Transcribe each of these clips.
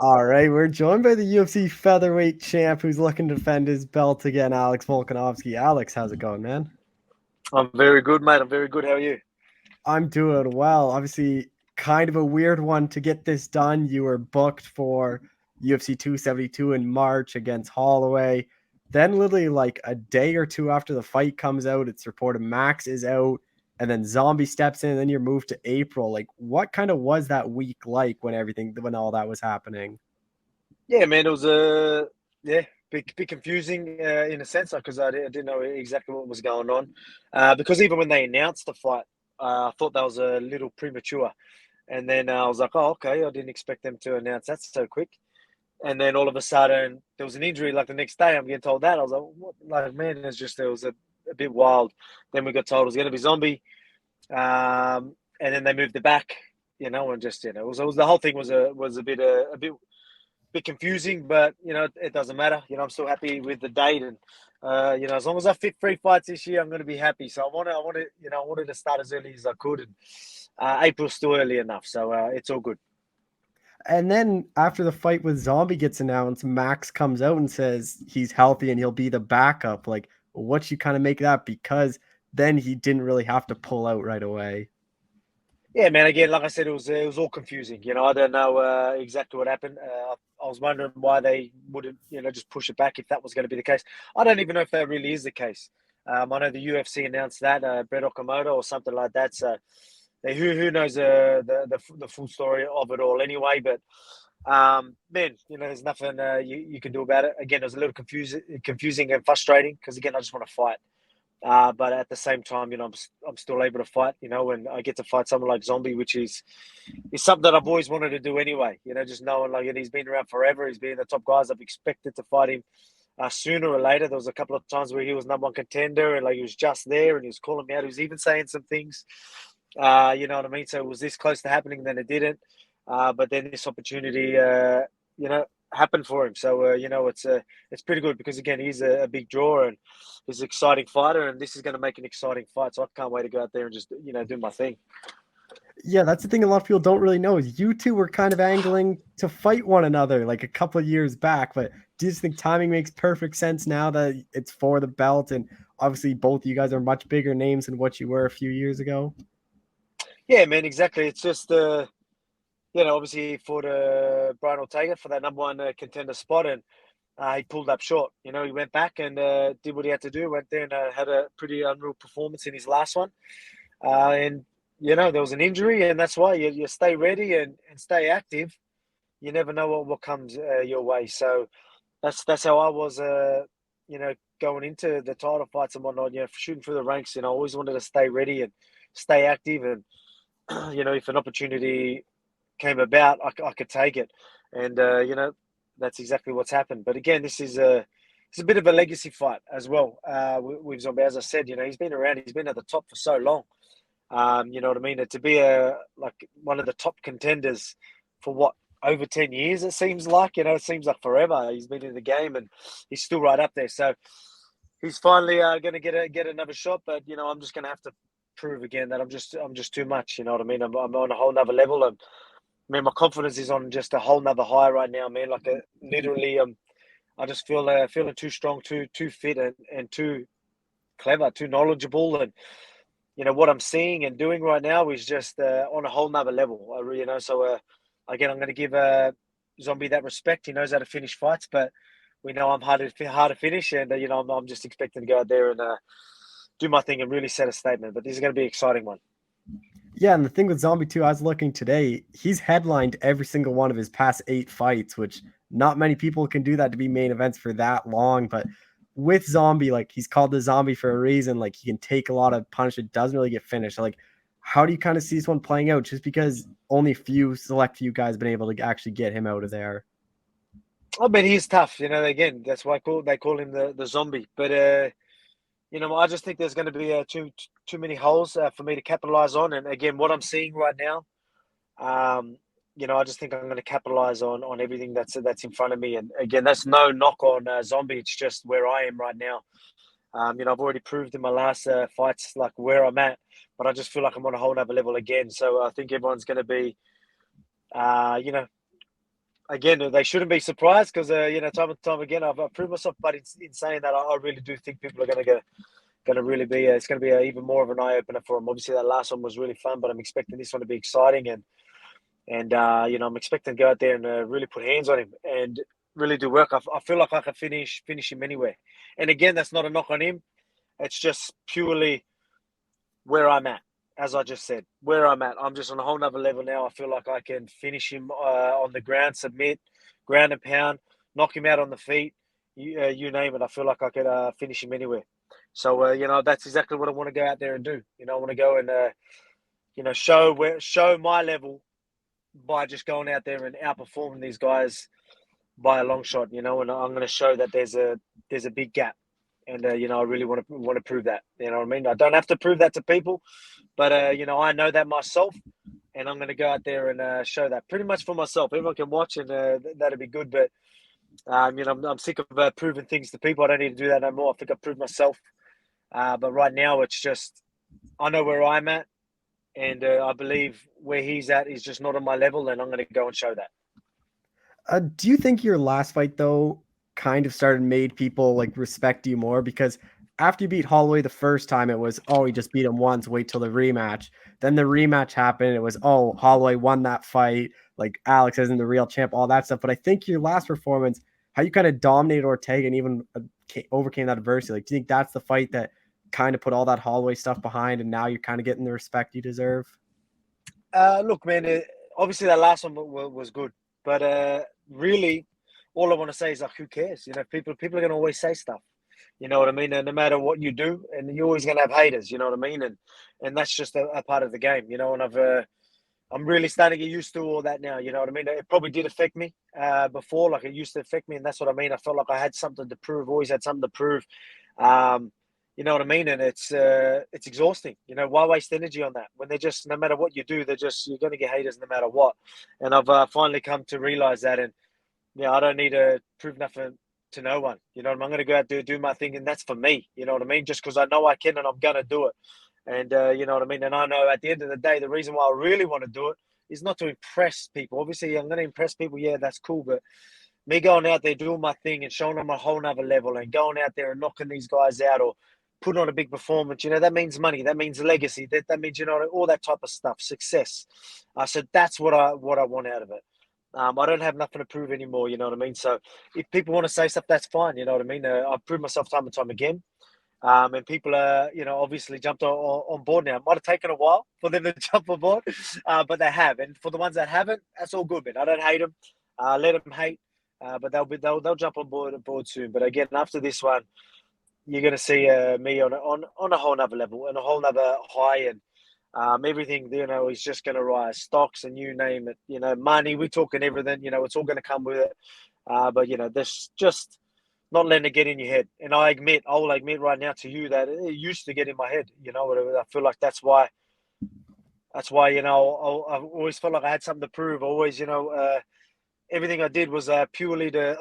All right, we're joined by the UFC featherweight champ who's looking to defend his belt again, Alex Volkanovski. Alex, how's it going, man? I'm very good, mate. I'm very good. How are you? I'm doing well. Obviously, kind of a weird one to get this done. You were booked for UFC 272 in March against Holloway. Then, literally, like a day or two after the fight comes out, it's reported Max is out, and then Zombie steps in, and then you're moved to April. Like, what kind of was that week like when all that was happening? Yeah, man. It was yeah, bit confusing in a sense because I didn't know exactly what was going on. Because even when they announced the fight, I thought that was a little premature. And then I was like, oh, okay. I didn't expect them to announce that so quick. And then all of a sudden, there was an injury. Like the next day, I'm getting told that. I was like, what? Like, man, it was a bit wild. Then we got told it was going to be Zombie. And then they moved it back. And just it was the whole thing was a bit confusing, but it doesn't matter. I'm still happy with the date, and as long as I fit 3 fights this year, I'm going to be happy. So I wanted to start as early as I could, and April's still early enough, so it's all good. And then after the fight with Zombie gets announced, Max comes out and says he's healthy and he'll be the backup. Like, what you kind of make of that? Because then he didn't really have to pull out right away. Yeah, man. Again, like I said, it was all confusing. I don't know exactly what happened. I was wondering why they wouldn't, just push it back if that was going to be the case. I don't even know if that really is the case. I know the UFC announced that Brett Okamoto or something like that. So who knows the full story of it all anyway. But man, there's nothing you can do about it. Again, it was a little confusing and frustrating because again, I just want to fight. But at the same time, I'm still able to fight. And I get to fight someone like Zombie, which is something that I've always wanted to do anyway. Just knowing like he's been around forever. He's been the top guys. I've expected to fight him sooner or later. There was a couple of times where he was number one contender and like he was just there and he was calling me out. He was even saying some things. You know what I mean? So it was this close to happening, then it didn't. But then this opportunity, happened for him. So it's pretty good because again he's a big draw and he's an exciting fighter, and this is going to make an exciting fight. So I can't wait to go out there and just do my thing. Yeah, that's the thing a lot of people don't really know is you two were kind of angling to fight one another like a couple of years back. But do you just think timing makes perfect sense now that it's for the belt? And obviously, both of you guys are much bigger names than what you were a few years ago. Yeah, man, exactly. It's just obviously for the Brian Ortega for that number one contender spot, and he pulled up short. He went back and did what he had to do. Went there and had a pretty unreal performance in his last one. And there was an injury, and that's why you stay ready and stay active. You never know what comes your way. So that's how I was, going into the title fights and whatnot. Shooting through the ranks. I always wanted to stay ready and stay active, and if an opportunity came about, I could take it, and that's exactly what's happened. But again, this is a bit of a legacy fight as well. With Zombie, as I said, he's been around, he's been at the top for so long. You know what I mean? And to be like one of the top contenders for what, over 10 years, it seems like. It seems like forever. He's been in the game and he's still right up there. So he's finally going to get another shot. But I'm just going to have to prove again that I'm just too much. You know what I mean? I'm on a whole nother level. And man, my confidence is on just a whole nother high right now, man. Like literally, I just feel feeling too strong, too fit, and too clever, too knowledgeable, and what I'm seeing and doing right now is just on a whole nother level. So again, I'm going to give Zombie that respect. He knows how to finish fights, but we know I'm hard to finish, and I'm just expecting to go out there and do my thing and really set a statement. But this is going to be an exciting one. Yeah, and the thing with Zombie 2, I was looking today, he's headlined every single one of his past 8 fights, which not many people can do that to be main events for that long. But with Zombie, like he's called the Zombie for a reason. Like he can take a lot of punch, it doesn't really get finished. Like, how do you kind of see this one playing out? Just because only select few guys been able to actually get him out of there. I mean, he's tough. Again, that's why they call him the zombie. But I just think there's going to be too many holes for me to capitalize on. And again, what I'm seeing right now, um, I just think I'm going to capitalize on everything that's in front of me. And again, that's no knock on Zombie. It's just where I am right now. I've already proved in my last fights like where I'm at, but I just feel like I'm on a whole other level again. So I think everyone's going to be, uh, you know, again, they shouldn't be surprised because time and time again, I've proved myself. But in saying that, I really do think people are going to really be. It's going to be even more of an eye opener for them. Obviously, that last one was really fun, but I'm expecting this one to be exciting and I'm expecting to go out there and really put hands on him and really do work. I feel like I can finish him anywhere. And again, that's not a knock on him. It's just purely where I'm at. As I just said, where I'm at, I'm just on a whole nother level now. I feel like I can finish him on the ground, submit, ground and pound, knock him out on the feet, you name it. I feel like I could finish him anywhere. So that's exactly what I want to go out there and do. I want to go and show my level by just going out there and outperforming these guys by a long shot. And I'm going to show that there's a big gap. And I really want to prove that. You know what I mean? I don't have to prove that to people, but I know that myself, and I'm going to go out there and show that pretty much for myself. Everyone can watch, and that'd be good. But I'm sick of proving things to people. I don't need to do that no more. I think I've proved myself. But right now, it's just I know where I'm at, and I believe where he's at is just not on my level, and I'm going to go and show that. Do you think your last fight though kind of made people like respect you more? Because after you beat Holloway the first time, it was, oh, he just beat him once, wait till the rematch. Then the rematch happened. It was, oh, Holloway won that fight. Like Alex isn't the real champ, all that stuff. But I think your last performance, how you kind of dominated Ortega and even overcame that adversity. Like, do you think that's the fight that kind of put all that Holloway stuff behind, and now you're kind of getting the respect you deserve? Look, man, obviously that last one was good, but really, all I want to say is like, who cares? People are going to always say stuff. You know what I mean? And no matter what you do, and you're always going to have haters. You know what I mean? And that's just a part of the game. And I'm really starting to get used to all that now. You know what I mean? It probably did affect me before, like it used to affect me, and that's what I mean. I felt like I had something to prove, always had something to prove. You know what I mean? And it's exhausting. Why waste energy on that when they're just, no matter what you do, you're going to get haters no matter what. And I've finally come to realize that. And I don't need to prove nothing to no one. I'm going to go out there, do my thing, and that's for me. You know what I mean? Just because I know I can and I'm going to do it. And you know what I mean? And I know at the end of the day, the reason why I really want to do it is not to impress people. Obviously, I'm going to impress people. Yeah, that's cool. But me going out there, doing my thing and showing them a whole nother level and going out there and knocking these guys out or putting on a big performance, that means money. That means legacy. That means, all that type of stuff, success. So that's what I want out of it. I don't have nothing to prove anymore, you know what I mean? So if people want to say stuff, that's fine, you know what I mean? I've proved myself time and time again. And people are, obviously jumped on board now. It might have taken a while for them to jump on board, but they have. And for the ones that haven't, that's all good, man. I don't hate them. Let them hate, but they'll jump on board soon. But again, after this one, you're going to see me on a whole nother level and a whole nother high, and everything, is just going to rise. Stocks and you name it, money, we're talking everything, it's all going to come with it. But, there's just not letting it get in your head. And I will admit right now to you that it used to get in my head, I feel like that's why, I've always felt like I had something to prove. Always, everything I did was purely to,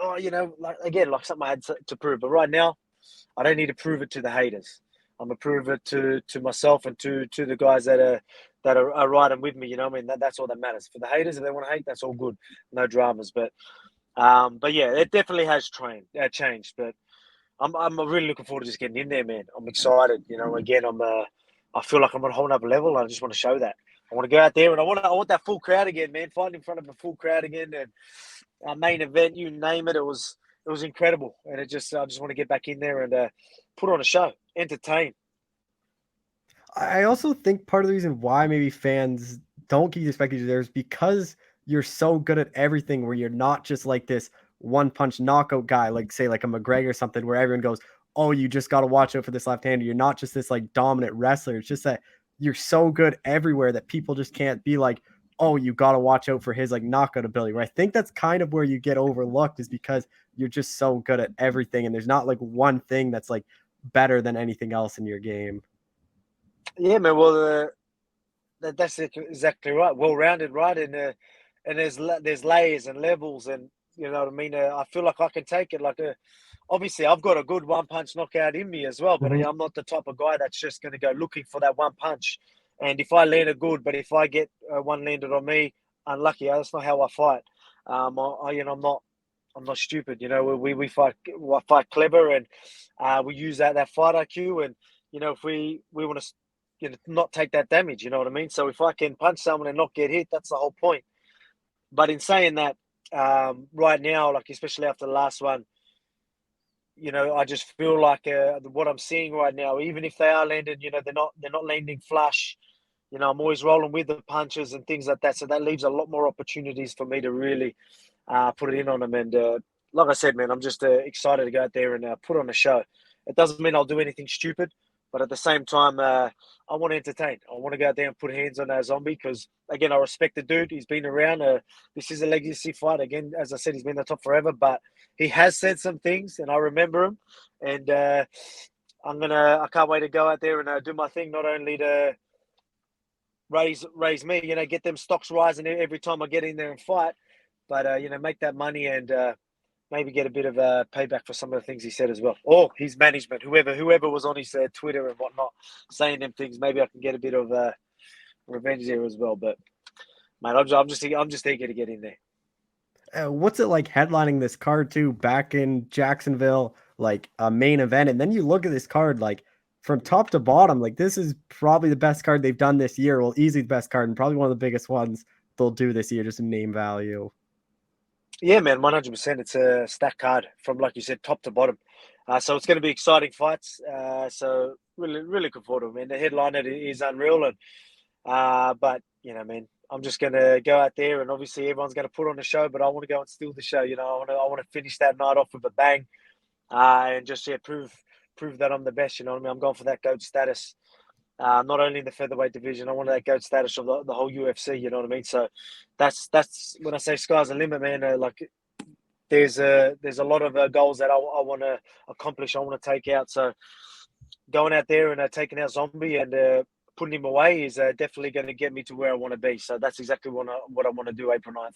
like something I had to prove. But right now, I don't need to prove it to the haters. I'm gonna prove it to myself and to the guys that are riding with me. You know what I mean? That's all that matters. For the haters, if they want to hate, that's all good. No dramas. But yeah, it definitely has changed. But I'm really looking forward to just getting in there, man. I'm excited. Again, I feel like I'm on a whole nother level. I just want to show that. I want to go out there and I want that full crowd again, man. Fighting in front of a full crowd again, and our main event, you name it, it was incredible. And I just want to get back in there and put on a show, entertain. I also think part of the reason why maybe fans don't give you the respect you deserve is because you're so good at everything, where you're not just like this one punch knockout guy, like say like a McGregor or something, where everyone goes, oh, you just got to watch out for this left-hander. You're not just this like dominant wrestler. It's just that you're so good everywhere that people just can't be like, oh, you got to watch out for his like knockout ability. Where I think that's kind of where you get overlooked, is because you're just so good at everything. And there's not like one thing that's like better than anything else in your game. Yeah, man. Well, that's exactly right. Well-rounded, right? And there's layers and levels, and you know what I mean. I feel like I can take it. Like, obviously, I've got a good one-punch knockout in me as well, but Mhm. I'm not the type of guy that's just going to go looking for that one punch. And if I land a good, but if I get one landed on me, unlucky. That's not how I fight. I'm not stupid. We fight clever, and we use that fight IQ. And if we want to, not take that damage. You know what I mean? So if I can punch someone and not get hit, that's the whole point. But in saying that, right now, like especially after the last one, I just feel like what I'm seeing right now, even if they are landing, they're not landing flush. I'm always rolling with the punches and things like that. So that leaves a lot more opportunities for me to really put it in on them. And like I said, man, I'm just excited to go out there and put on a show. It doesn't mean I'll do anything stupid, but at the same time, I want to entertain. I want to go out there and put hands on that zombie because, again, I respect the dude. He's been around. This is a legacy fight. Again, as I said, he's been in the top forever, but he has said some things, and I remember him. And I can't wait to go out there and do my thing, not only to raise me, get them stocks rising every time I get in there and fight, but make that money and maybe get a bit of a payback for some of the things he said as well, or his management, whoever was on his Twitter and whatnot saying them things. Maybe I can get a bit of revenge there as well. But man, I'm just eager to get in there. What's it like headlining this card too back in Jacksonville, like a main event? And then you look at this card, like from top to bottom, like this is probably the best card they've done this year. Well, easily the best card and probably one of the biggest ones they'll do this year, just in name value. Yeah, man, 100%. It's a stacked card from, like you said, top to bottom. So it's going to be exciting fights. So really, really looking forward to it, man. The headliner is unreal, and but man, I'm just going to go out there, and obviously everyone's going to put on a show, but I want to go and steal the show. I want to finish that night off with a bang, and just prove that I'm the best. You know what I mean? I'm going for that GOAT status. Not only in the featherweight division, I wanted that GOAT status of the whole UFC. You know what I mean? So that's when I say sky's the limit, man. Like there's a lot of goals that I want to accomplish. I want to take out. So going out there and taking out Zombie and putting him away is definitely going to get me to where I want to be. So that's exactly what I want to do April 9th.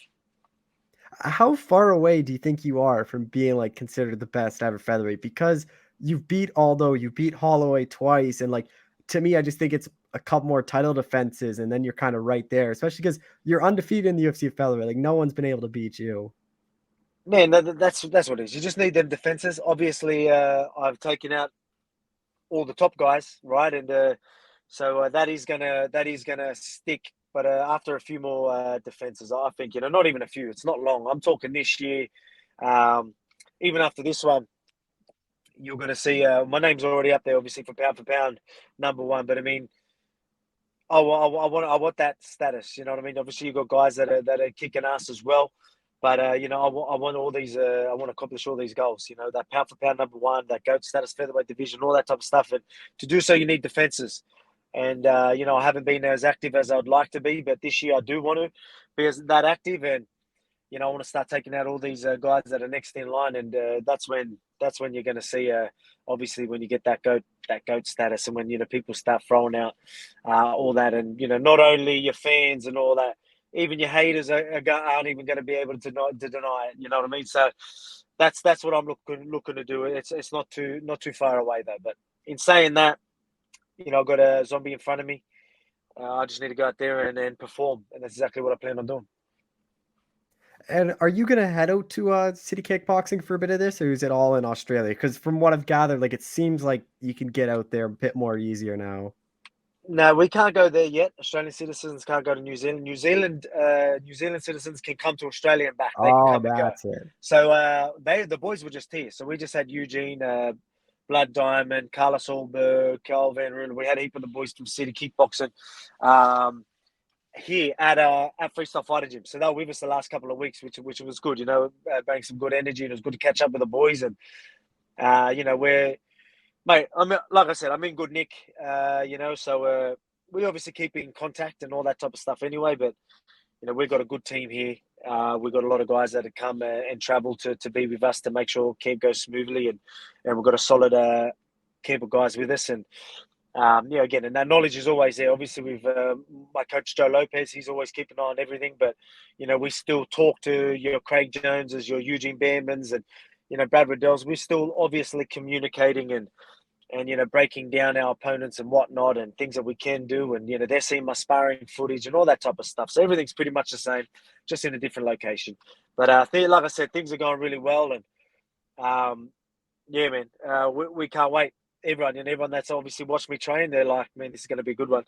How far away do you think you are from being like considered the best ever featherweight? Because you've beat Aldo, you beat Holloway twice, and like to me, I just think it's a couple more title defenses, and then you're kind of right there. Especially because you're undefeated in the UFC featherweight. Like no one's been able to beat you. Man, that's what it is. You just need them defenses. Obviously, I've taken out all the top guys, right? And so that is gonna stick. But after a few more defenses, I think not even a few. It's not long. I'm talking this year. Even after this one, you're going to see my name's already up there, obviously for pound number one. But I mean, I want that status. You know what I mean? Obviously, you've got guys that are kicking ass as well. But I want all these. I want to accomplish all these goals. That pound for pound number one, that GOAT status, featherweight division, all that type of stuff. And to do so, you need defenses. And I haven't been as active as I'd like to be, but this year I do want to be that active. And I want to start taking out all these guys that are next in line. And that's when you're going to see. Obviously, when you get that goat status, and when people start throwing out all that, and not only your fans and all that. Even your haters aren't even going to be able to deny it. You know what I mean? So that's what I'm looking to do. It's not too far away though. But in saying that, I've got a Zombie in front of me. I just need to go out there and perform, and that's exactly what I plan on doing. And are you gonna head out to City Kickboxing for a bit of this, or is it all in Australia? Because from what I've gathered, like it seems like you can get out there a bit more easier now. No, we can't go there yet. Australian citizens can't go to New Zealand. New Zealand citizens can come to Australia and back. They can Oh, come and go. that's it. So the boys were just here. So we just had Eugene, Blood Diamond, Carlos Ulberg, Carl Van Roon. We had a heap of the boys from City Kickboxing here at Freestyle Fighter Gym. So they were with us the last couple of weeks, which was good. Bringing some good energy, and it was good to catch up with the boys. And we're mate, like I said, I'm in good nick, so we obviously keep in contact and all that type of stuff anyway, but, we've got a good team here. We've got a lot of guys that have come and travel to be with us to make sure camp goes smoothly, and we've got a solid camp of guys with us. And, again, and that knowledge is always there. Obviously, with my coach, Joe Lopez, he's always keeping an eye on everything, but, we still talk to your Craig Joneses, your Eugene Behrmans, and, Brad Riddell's. We're still obviously communicating and and breaking down our opponents and whatnot, and things that we can do, and they're seeing my sparring footage and all that type of stuff. So everything's pretty much the same, just in a different location. But like I said, things are going really well, and yeah, man, we can't wait. Everyone that's obviously watched me train, they're like, man, this is going to be a good one.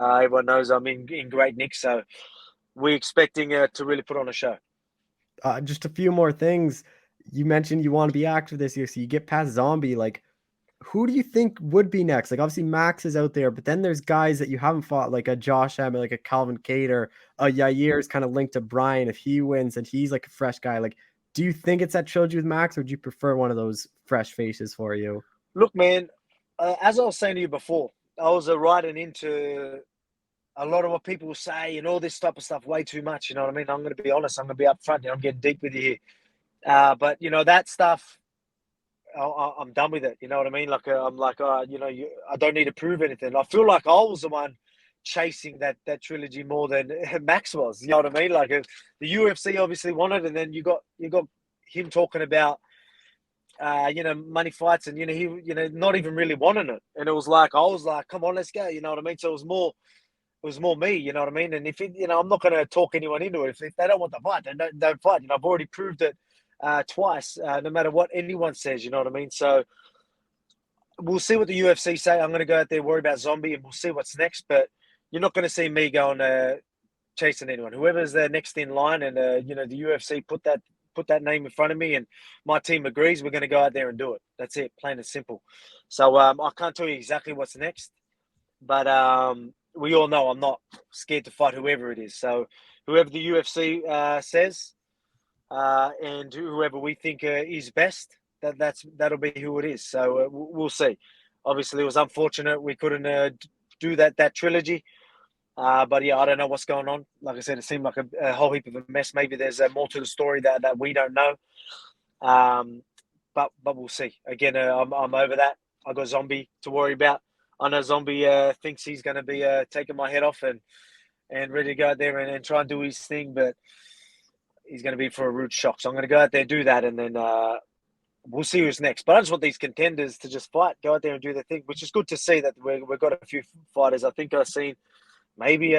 Everyone knows I'm in great nick, so we're expecting to really put on a show. Just a few more things. You mentioned you want to be active this year, so you get past Zombie. Like, who do you think would be next? Like, obviously Max is out there, but then there's guys that you haven't fought, like a Josh Emmett, like a Calvin Cater, a Yair is kind of linked to Brian. If he wins and he's like a fresh guy, like, do you think it's that trilogy with Max, or would you prefer one of those fresh faces for you? Look, man, as I was saying to you before, I was writing into a lot of what people say and all this type of stuff way too much. You know what I mean? I'm going to be honest. I'm going to be upfront. I'm getting deep with you here. But that stuff, I'm done with it. You know what I mean? Like I'm like, I don't need to prove anything. I feel like I was the one chasing that trilogy more than Max was. You know what I mean? Like the UFC obviously wanted, and then you got him talking about money fights, and he not even really wanting it. And it was like I was like, come on, let's go. You know what I mean? So it was more me. You know what I mean? And if I'm not going to talk anyone into it. If they don't want to fight, then don't fight. I've already proved it twice, no matter what anyone says, you know what I mean? So we'll see what the UFC say. I'm going to go out there, worry about Zombie, and we'll see what's next. But you're not going to see me going chasing anyone. Whoever's there next in line, and the UFC put that name in front of me, and my team agrees, we're going to go out there and do it. That's it, plain and simple. So I can't tell you exactly what's next, but we all know I'm not scared to fight whoever it is. So whoever the UFC says, and whoever we think is best, that'll be who it is. So we'll see. Obviously, it was unfortunate we couldn't do that trilogy. But yeah, I don't know what's going on. Like I said, it seemed like a whole heap of a mess. Maybe there's more to the story that we don't know. But we'll see. Again, I'm over that. I got Zombie to worry about. I know Zombie thinks he's going to be taking my head off and ready to go out there and try and do his thing, but he's going to be for a rude shock. So I'm going to go out there, do that, and then we'll see who's next. But I just want these contenders to just fight, go out there and do their thing, which is good to see that we've got a few fighters. I think I've seen maybe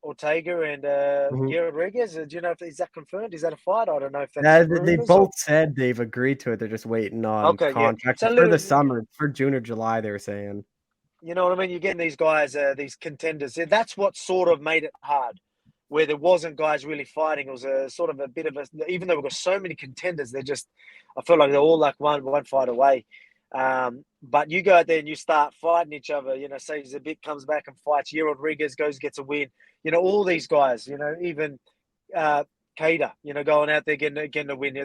Ortega and Yair Rodriguez. Do you know is that confirmed? Is that a fight? I don't know if that's Yeah, they rumors both said they've agreed to it. They're just waiting on okay, yeah. contracts So for the summer, for June or July. They were saying. You know what I mean? You're getting these guys, these contenders. That's what sort of made it hard, where there wasn't guys really fighting. It was a sort of a bit of a, even though we've got so many contenders, I feel like they're all like one fight away. But you go out there and you start fighting each other. Say Zabit comes back and fights. Yair Rodriguez gets a win. All these guys. Even Kader. Going out there getting a win.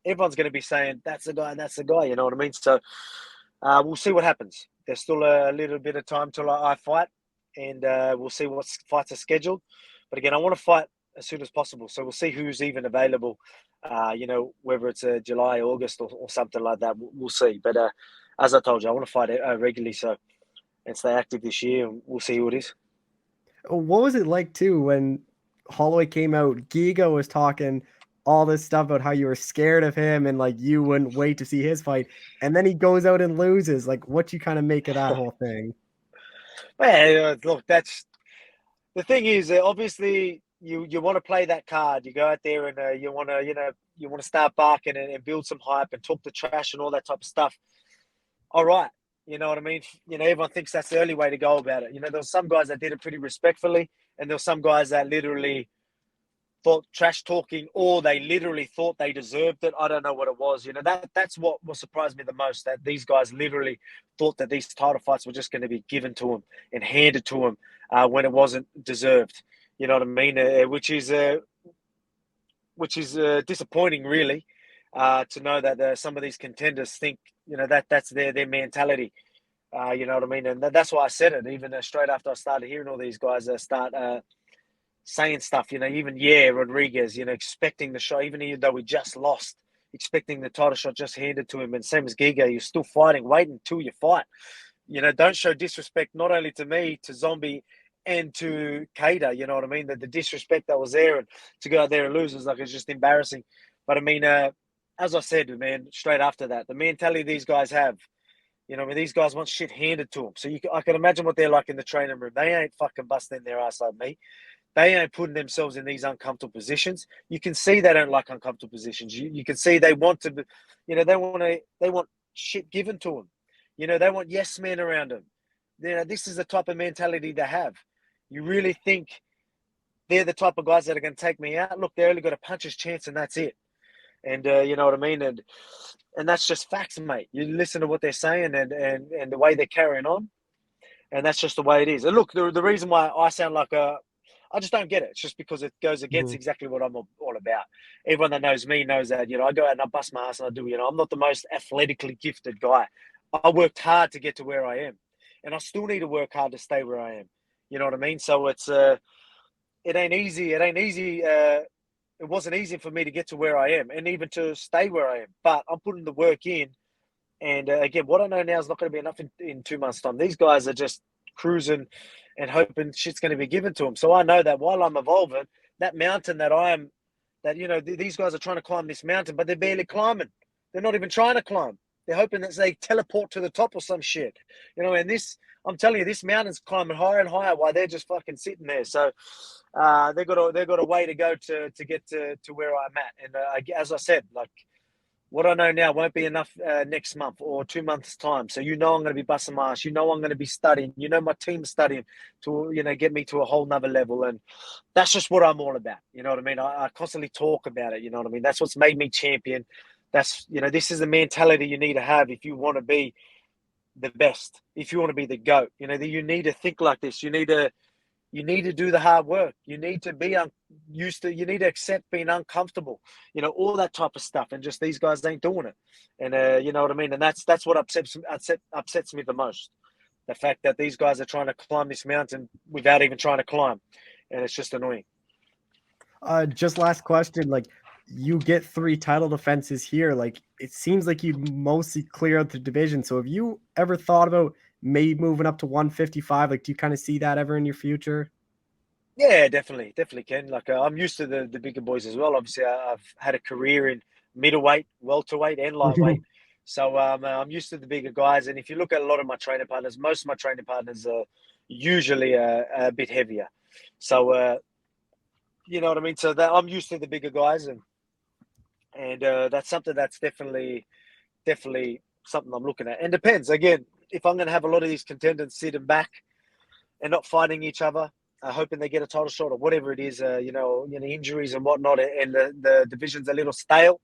Everyone's going to be saying that's the guy and that's the guy. You know what I mean? So we'll see what happens. There's still a little bit of time till I fight, and we'll see what fights are scheduled. But again, I want to fight as soon as possible. So we'll see who's even available, whether it's July, August, or something like that. We'll see. But as I told you, I want to fight regularly and stay active this year, and we'll see who it is. What was it like, too, when Holloway came out? Giga was talking all this stuff about how you were scared of him and like you wouldn't wait to see his fight, and then he goes out and loses. Like, what you kind of make of that whole thing? Well, look, that's the thing is, obviously you want to play that card. You go out there and you want to start barking and build some hype and talk the trash and all that type of stuff. All right, you know what I mean. Everyone thinks that's the only way to go about it. There were some guys that did it pretty respectfully, and there were some guys that literally thought trash talking, or they literally thought they deserved it. I don't know what it was. That's what surprised me the most, that these guys literally thought that these title fights were just going to be given to them and handed to them when it wasn't deserved. You know what I mean? Which is disappointing, really, to know that some of these contenders think that's their mentality. You know what I mean? And that's why I said it even straight after I started hearing all these guys start saying stuff, even Rodriguez, expecting the shot, even though we just lost, expecting the title shot just handed to him. And same as Giga, you're still fighting, wait until you fight. Don't show disrespect, not only to me, to Zombie, and to Kader, you know what I mean? The disrespect that was there, and to go out there and lose was it's just embarrassing. But I mean, as I said, man, straight after that, the mentality these guys have, You know, I mean, these guys want shit handed to them. So I can imagine what they're like in the training room. They ain't fucking busting their ass like me. They ain't putting themselves in these uncomfortable positions. You can see they don't like uncomfortable positions. You can see they want to, you know, they want shit given to them. You know, they want yes men around them. You know, this is the type of mentality they have. You really think they're the type of guys that are going to take me out? Look, they only got a puncher's chance, and that's it. And you know what I mean. And that's just facts, mate. You listen to what they're saying and the way they're carrying on, and that's just the way it is. And look, the reason why I sound like I just don't get it. It's just because it goes against exactly what I'm all about. Everyone that knows me knows that, you know, I go out and I bust my ass and I do, you know, I'm not the most athletically gifted guy. I worked hard to get to where I am, and I still need to work hard to stay where I am. You know what I mean? So it ain't easy. It ain't easy. It wasn't easy for me to get to where I am and even to stay where I am. But I'm putting the work in. And again, what I know now is not going to be enough in 2 months' time. These guys are just cruising and hoping shit's going to be given to them. So I know that while I'm evolving, that mountain you know, these guys are trying to climb this mountain, but they're barely climbing. They're not even trying to climb. They're hoping that they teleport to the top or some shit. You know, and I'm telling you, this mountain's climbing higher and higher while they're just fucking sitting there. So they've got a way to go to get to where I'm at. And as I said, like, what I know now won't be enough next month or 2 months' time. So you know I'm going to be busting my ass. You know I'm going to be studying. You know my team's studying to, you know, get me to a whole nother level. And that's just what I'm all about. You know what I mean? I constantly talk about it. You know what I mean? That's what's made me champion. That's, you know, this is the mentality you need to have if you want to be the best, if you want to be the GOAT. You know, you need to think like this. You need to do the hard work. You need to be you need to accept being uncomfortable, you know, all that type of stuff. And just these guys ain't doing it. And you know what I mean? And that's what upsets me the most. The fact that these guys are trying to climb this mountain without even trying to climb. And it's just annoying. Just last question, like, you get 3 title defenses here. Like, it seems like you mostly clear out the division. So have you ever thought about maybe moving up to 155? Like, do you kind of see that ever in your future? Yeah, definitely, Ken. Like I'm used to the bigger boys as well. Obviously, I've had a career in middleweight, welterweight, and lightweight, so I'm used to the bigger guys. And if you look at a lot of my training partners, most of my training partners are usually a bit heavier. So you know what I mean. So that I'm used to the bigger guys, and that's something that's definitely something I'm looking at. And depends again if I'm going to have a lot of these contenders sitting back and not fighting each other, hoping they get a title shot or whatever it is, you know, injuries and whatnot, and the division's a little stale,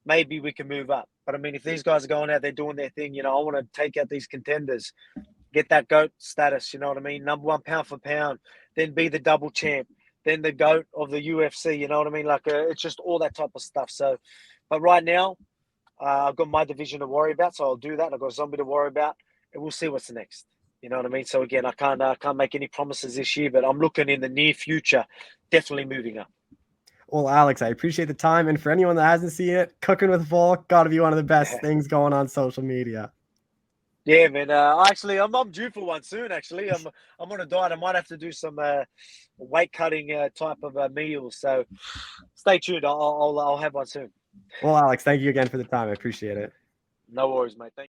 maybe we can move up. But I mean, if these guys are going out there doing their thing, you know, I want to take out these contenders, get that GOAT status, you know what I mean? Number 1 pound for pound, then be the double champ, then the GOAT of the UFC, you know what I mean? Like, it's just all that type of stuff. So, but right now, I've got my division to worry about, so I'll do that. I've got Zombie to worry about, and we'll see what's next. You know what I mean? So again, I can't make any promises this year, but I'm looking in the near future, definitely moving up. Well, Alex, I appreciate the time. And for anyone that hasn't seen it, Cooking with Volk got to be one of the best things going on social media. Yeah, man. Actually, I'm due for one soon. Actually, I'm on a diet. I might have to do some weight cutting type of meals. So stay tuned. I'll have one soon. Well, Alex, thank you again for the time. I appreciate it. No worries, mate. Thank you.